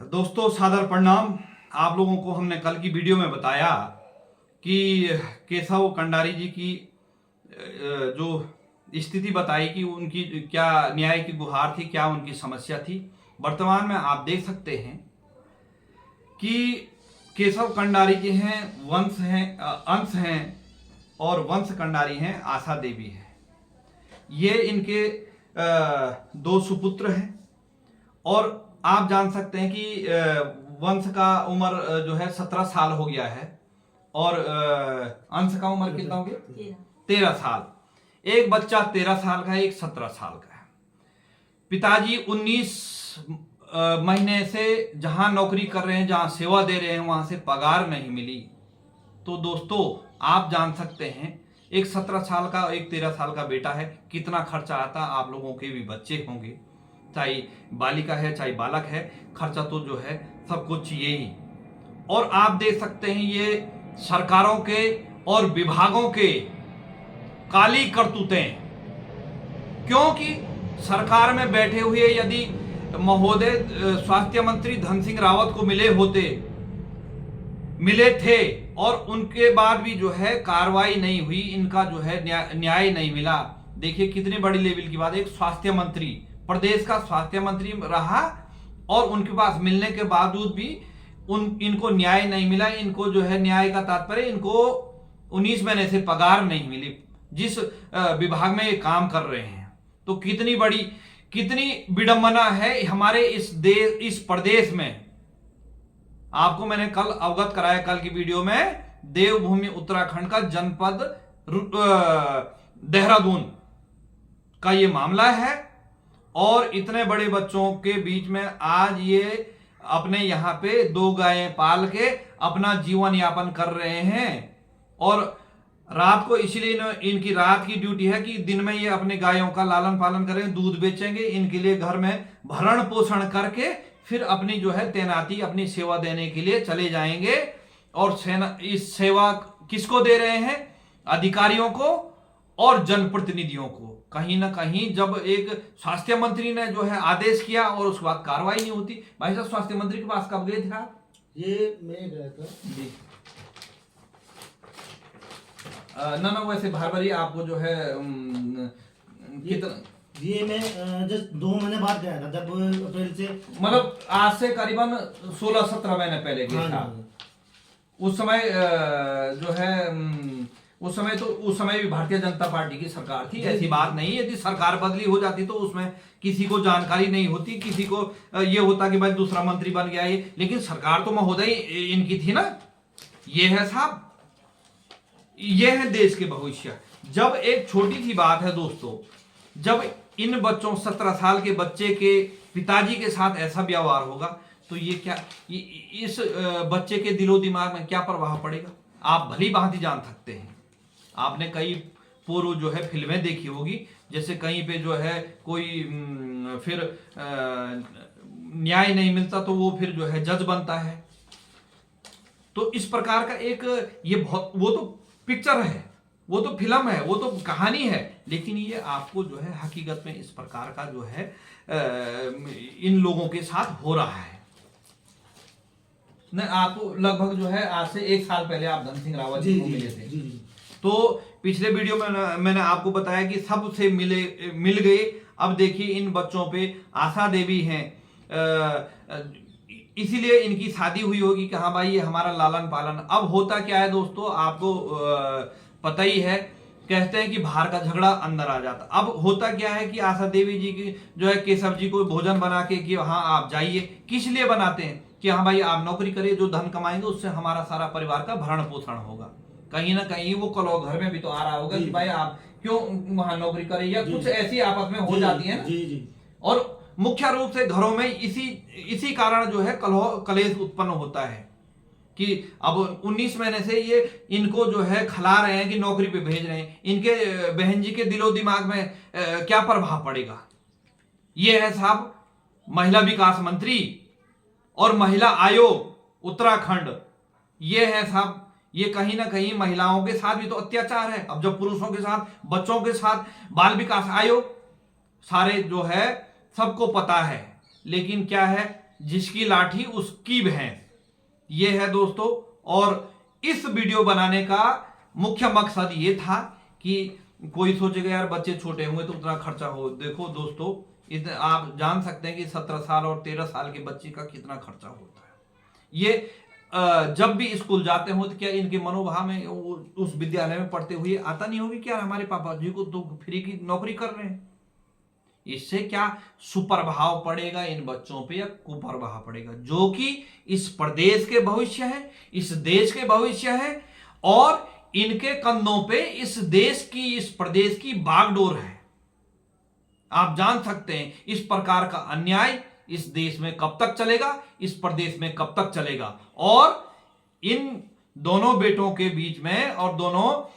दोस्तों सादर प्रणाम। आप लोगों को हमने कल की वीडियो में बताया कि केशव कंडारी जी की जो स्थिति बताई कि उनकी क्या न्याय की गुहार थी, क्या उनकी समस्या थी। वर्तमान में आप देख सकते हैं कि केशव कंडारी जी हैं, वंश हैं, अंश हैं और वंश कंडारी हैं, आशा देवी है। ये इनके दो सुपुत्र हैं और आप जान सकते हैं कि वंश का उम्र जो है 17 साल हो गया है और अंश का उम्र कितना हो गया? 13 साल। एक बच्चा 13 साल का है, एक 17 साल का है। पिताजी 19 महीने से जहां नौकरी कर रहे हैं, जहां सेवा दे रहे हैं, वहां से पगार नहीं मिली। तो दोस्तों आप जान सकते हैं एक 17 साल का एक 13 साल का बेटा है, कितना खर्चा आता। आप लोगों के भी बच्चे होंगे, चाहे बालिका है चाहे बालक है, खर्चा तो जो है सबको चाहिए ही। और आप देख सकते हैं ये सरकारों के और विभागों के काली करतूतें, क्योंकि सरकार में बैठे हुए यदि महोदय स्वास्थ्य मंत्री धन सिंह रावत को मिले थे और उनके बाद भी जो है कार्रवाई नहीं हुई, इनका जो है न्याय नहीं मिला। देखिए कितनी बड़ी लेवल की बात है। एक स्वास्थ्य मंत्री, प्रदेश का स्वास्थ्य मंत्री रहा और उनके पास मिलने के बावजूद भी इनको न्याय नहीं मिला। इनको जो है न्याय का तात्पर्य, इनको 19 महीने से पगार नहीं मिली जिस विभाग में ये काम कर रहे हैं। तो कितनी विडंबना है हमारे इस प्रदेश में। आपको मैंने कल अवगत कराया, कल की वीडियो में, देवभूमि उत्तराखंड का जनपद देहरादून का ये मामला है और इतने बड़े बच्चों के बीच में आज ये अपने यहां पे 2 गायें पाल के अपना जीवन यापन कर रहे हैं। और रात को इसलिए इनकी रात की ड्यूटी है कि दिन में ये अपने गायों का लालन पालन करें, दूध बेचेंगे, इनके लिए घर में भरण पोषण करके फिर अपनी जो है तैनाती, अपनी सेवा देने के लिए चले जाएंगे। और इस सेवा किसको दे रहे हैं? अधिकारियों को और जनप्रतिनिधियों को। कहीं ना कहीं जब एक स्वास्थ्य मंत्री ने जो है आदेश किया और उसके बाद कार्रवाई नहीं होती। भाई साहब स्वास्थ्य मंत्री के पास कब गए थे आप? ये मैं गया था जी। ना वैसे भाई आपको जो है कितना, ये मैं जस्ट 2 महीने बाद गया था, जब अप्रैल से, मतलब आज से करीबन 16-17 महीने पहले गया था। उस समय जो है उस समय भी भारतीय जनता पार्टी की सरकार थी। ऐसी बात नहीं, यदि सरकार बदली हो जाती तो उसमें किसी को जानकारी नहीं होती, किसी को ये होता कि भाई दूसरा मंत्री बन गया ये, लेकिन सरकार तो महोदय इनकी थी ना। ये है साहब, ये है देश के भविष्य। जब एक छोटी सी बात है दोस्तों, जब इन बच्चों 17 साल के बच्चे के पिताजी के साथ ऐसा व्यवहार होगा तो ये क्या, इस बच्चे के दिलो दिमाग में क्या प्रभाव पड़ेगा आप भली भांति जान सकते हैं। आपने कई पूर्व जो है फिल्में देखी होगी, जैसे कहीं पे जो है कोई फिर न्याय नहीं मिलता तो वो फिर जो है जज बनता है। तो इस प्रकार का एक ये बहुत, वो तो पिक्चर है, वो तो फिल्म है, वो तो कहानी है, लेकिन ये आपको जो है हकीकत में इस प्रकार का जो है इन लोगों के साथ हो रहा है। न आपको लगभग जो है आज से 1 साल पहले आप धन सिंह रावत जी को मिले थे। तो पिछले वीडियो में मैंने आपको बताया कि सबसे मिल गए। अब देखिए इन बच्चों पे आशा देवी हैं, इसीलिए इनकी शादी हुई होगी कि हाँ भाई ये हमारा लालन पालन। अब होता क्या है दोस्तों, आपको पता ही है, कहते हैं कि बाहर का झगड़ा अंदर आ जाता। अब होता क्या है कि आशा देवी जी की जो है केशव जी को भोजन बना के कि हाँ आप जाइए, किस लिए बनाते हैं कि हाँ भाई आप नौकरी करिए, जो धन कमाएंगे उससे हमारा सारा परिवार का भरण पोषण होगा। कहीं ना कहीं वो कलौ घर में भी तो आ रहा होगा कि भाई आप क्यों वहां नौकरी करें, या कुछ ऐसी आपस में हो जाती है ना। और मुख्य रूप से घरों में इसी कारण जो है कलेश उत्पन्न होता है कि अब 19 महीने से ये इनको जो है खिला रहे हैं कि नौकरी पे भेज रहे हैं, इनके बहन जी के दिलो दिमाग में क्या प्रभाव पड़ेगा। ये है साहब महिला विकास मंत्री और महिला आयोग उत्तराखंड। ये है साहब, ये कहीं ना कहीं महिलाओं के साथ भी तो अत्याचार है। अब जब पुरुषों के साथ, बच्चों के साथ, बाल विकास आयोग सारे जो है सबको पता है, लेकिन क्या है जिसकी लाठी उसकी भैंस। ये है दोस्तों। और इस वीडियो बनाने का मुख्य मकसद ये था कि कोई सोचेगा यार बच्चे छोटे होंगे तो उतना खर्चा हो। देखो दोस्तों, आप जान सकते हैं कि 17 साल और 13 साल के बच्चे का कितना खर्चा होता है। ये जब भी स्कूल जाते हो तो क्या इनके मनोभाव में उस विद्यालय में पढ़ते हुए आता नहीं होगी क्या हमारे पापा जी को तो फ्री की नौकरी कर रहे हैं। इससे क्या सुप्रभाव पड़ेगा इन बच्चों पे या कुप्रभाव पड़ेगा, जो कि इस प्रदेश के भविष्य है, इस देश के भविष्य है, और इनके कंधों पे इस देश की, इस प्रदेश की बागडोर है। आप जान सकते हैं इस प्रकार का अन्याय इस देश में कब तक चलेगा, इस प्रदेश में कब तक चलेगा। और इन दोनों बेटों के बीच में और दोनों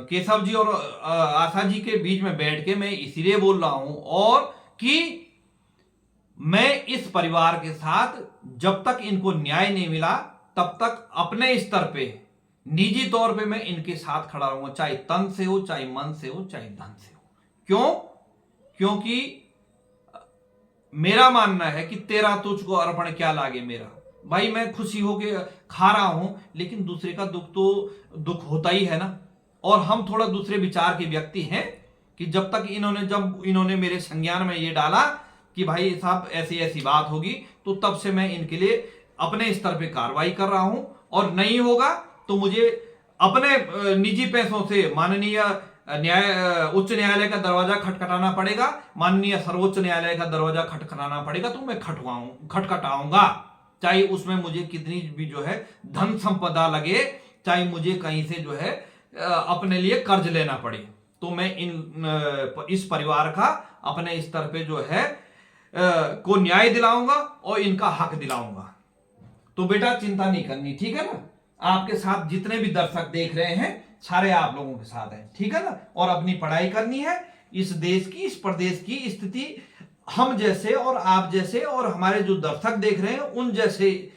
केशव जी और आशा जी के बीच में बैठ के मैं इसीलिए बोल रहा हूं, और कि मैं इस परिवार के साथ जब तक इनको न्याय नहीं मिला तब तक अपने स्तर पे, निजी तौर पे मैं इनके साथ खड़ा रहूंगा, चाहे तन से हो, चाहे मन से हो, चाहे धन से हो। क्यों? क्योंकि मेरा मानना है कि तेरा तुझको अर्पण क्या लागे मेरा। भाई मैं खुशी होके खा रहा हूं, लेकिन दूसरे का दुख तो दुख होता ही है ना। और हम थोड़ा दूसरे विचार के व्यक्ति हैं कि जब इन्होंने मेरे संज्ञान में ये डाला कि भाई साहब ऐसी ऐसी बात होगी, तो तब से मैं इनके लिए अपने स्तर पे कार्रवाई कर रहा हूं। और नहीं होगा तो मुझे अपने निजी पैसों से माननीय उच्च न्यायालय का दरवाजा खटखटाना पड़ेगा, माननीय सर्वोच्च न्यायालय का दरवाजा खटखटाना पड़ेगा, तो मैं खटखटाऊंगा, चाहे उसमें मुझे कितनी भी जो है धन संपदा लगे, चाहे मुझे कहीं से जो है अपने लिए कर्ज लेना पड़े, तो मैं इस परिवार का अपने स्तर पे जो है को न्याय दिलाऊंगा और इनका हक दिलाऊंगा। तो बेटा चिंता नहीं करनी, ठीक है ना। आपके साथ जितने भी दर्शक देख रहे हैं सारे आप लोगों के साथ हैं, ठीक है ना। और अपनी पढ़ाई करनी है। इस देश की, इस प्रदेश की स्थिति हम जैसे और आप जैसे और हमारे जो दर्शक देख रहे हैं उन जैसे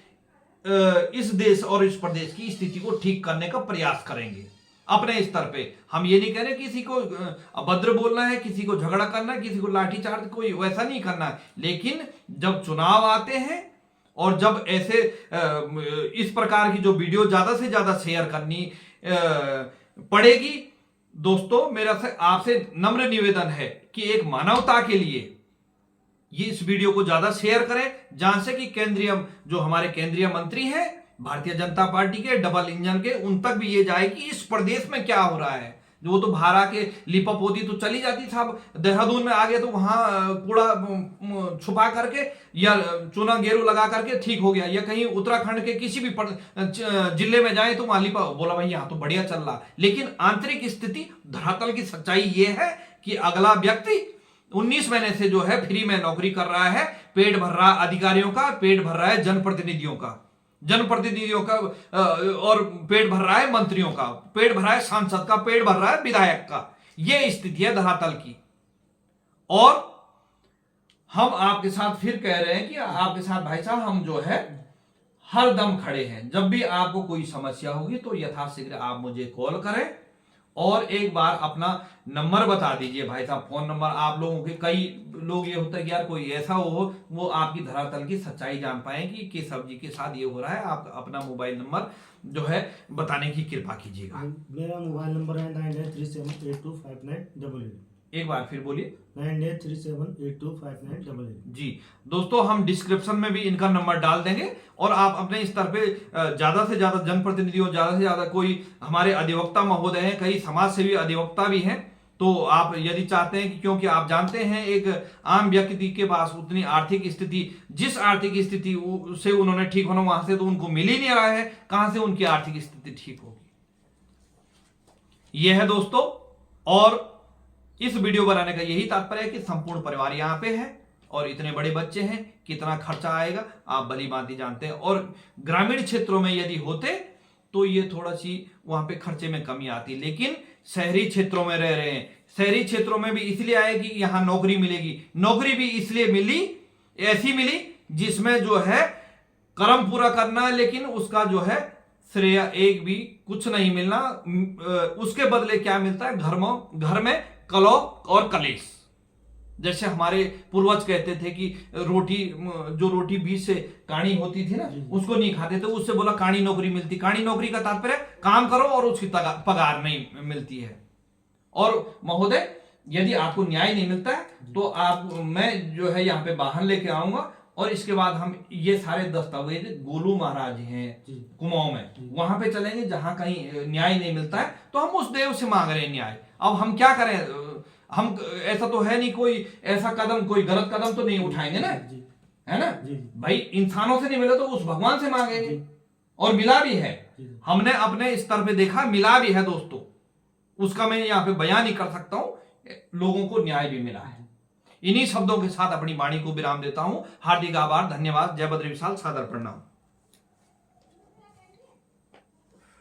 इस देश और इस प्रदेश की स्थिति को ठीक करने का प्रयास करेंगे अपने स्तर पे। हम ये नहीं कह रहे किसी को अभद्र बोलना है, किसी को झगड़ा करना है, किसी को लाठीचार्ज, कोई वैसा नहीं करना है। लेकिन जब चुनाव आते हैं और जब ऐसे इस प्रकार की जो वीडियो ज्यादा से ज्यादा शेयर करनी पड़ेगी, दोस्तों मेरा आपसे नम्र निवेदन है कि एक मानवता के लिए ये इस वीडियो को ज्यादा शेयर करें, जहां से कि जो हमारे केंद्रीय मंत्री हैं भारतीय जनता पार्टी के डबल इंजन के, उन तक भी ये जाए कि इस प्रदेश में क्या हो रहा है। वो तो भारा के लिपापोती तो चली जाती साहब, देहरादून में आ गए तो वहां कूड़ा छुपा करके या चूना गेरू लगा करके ठीक हो गया, या कहीं उत्तराखंड के किसी भी जिले में जाए तो वहां लिपा, बोला भाई यहाँ तो बढ़िया चल रहा। लेकिन आंतरिक स्थिति, धरातल की सच्चाई ये है कि अगला व्यक्ति 19 महीने से जो है फ्री में नौकरी कर रहा है, पेट भर रहा है अधिकारियों का, पेट भर रहा है जनप्रतिनिधियों का और पेट भर रहा है मंत्रियों का, पेट भर रहा है सांसद का, पेट भर रहा है विधायक का। यह स्थिति है धरातल की। और हम आपके साथ फिर कह रहे हैं कि आपके साथ भाई साहब हम जो है हर दम खड़े हैं। जब भी आपको कोई समस्या होगी तो यथाशीघ्र आप मुझे कॉल करें। और एक बार अपना नंबर बता दीजिए भाई साहब, फोन नंबर। आप लोगों के कई लोग ये होता है कि यार कोई ऐसा हो वो आपकी धरातल की सच्चाई जान पाए कि केशव जी के साथ ये हो रहा है। आप अपना मोबाइल नंबर जो है बताने की कृपा कीजिएगा। मेरा मोबाइल नंबर है 9837825988। एक बार फिर बोलिए, 9837825988। जी दोस्तों, हम डिस्क्रिप्शन में भी इनका नंबर डाल देंगे। और आप अपने स्तर पे ज्यादा से ज्यादा जनप्रतिनिधि हो, ज्यादा से ज्यादा कोई हमारे अधिवक्ता महोदय हैं, कई समाज सेवी अधिवक्ता भी हैं, तो आप यदि चाहते हैं कि, क्योंकि आप जानते हैं एक आम व्यक्ति के पास उतनी आर्थिक स्थिति, जिस आर्थिक स्थिति से उन्होंने ठीक होना वहां से तो उनको मिल ही नहीं रहा है, कहां से उनकी आर्थिक स्थिति ठीक होगी। यह है दोस्तों। और इस वीडियो बनाने का यही तात्पर्य है कि संपूर्ण परिवार यहां पे है और इतने बड़े बच्चे हैं, कितना खर्चा आएगा आप भली भांति जानते हैं। और ग्रामीण क्षेत्रों में यदि होते तो ये थोड़ा सी वहां पे खर्चे में कमी आती, लेकिन शहरी क्षेत्रों में रह रहे हैं। शहरी क्षेत्रों में भी इसलिए आएगी यहां नौकरी मिलेगी, नौकरी भी इसलिए मिली, ऐसी मिली जिसमें जो है कर्म पूरा करना है, लेकिन उसका जो है श्रेय एक भी कुछ नहीं मिलना। उसके बदले क्या मिलता है, घर में कलह और कलेश। जैसे हमारे पूर्वज कहते थे कि रोटी, जो रोटी बीच से काणी होती थी ना, उसको नहीं खाते थे, उससे बोला काणी नौकरी मिलती। काणी नौकरी का तात्पर्य काम करो और उसकी पगार नहीं मिलती है। और महोदय, यदि आपको न्याय नहीं मिलता है तो मैं जो है यहाँ पे वाहन लेके आऊंगा और इसके बाद हम ये सारे दस्तावेज गोलू महाराज हैं कुमाऊं में, वहां पे चलेंगे जहां कहीं न्याय नहीं मिलता है तो हम उस देव से मांग रहे हैं न्याय। अब हम क्या करें, हम ऐसा तो है नहीं कोई ऐसा कदम, कोई गलत कदम तो नहीं उठाएंगे ना, है ना भाई। इंसानों से नहीं मिला तो उस भगवान से मांगेंगे, और मिला भी है। हमने अपने स्तर पे देखा, मिला भी है दोस्तों, उसका मैं यहाँ पे बयान नहीं कर सकता हूं, लोगों को न्याय भी मिला है। इन्हीं शब्दों के साथ अपनी वाणी को विराम देता हूं। हार्दिक आभार, धन्यवाद। जय बद्री विशाल, सादर प्रणाम।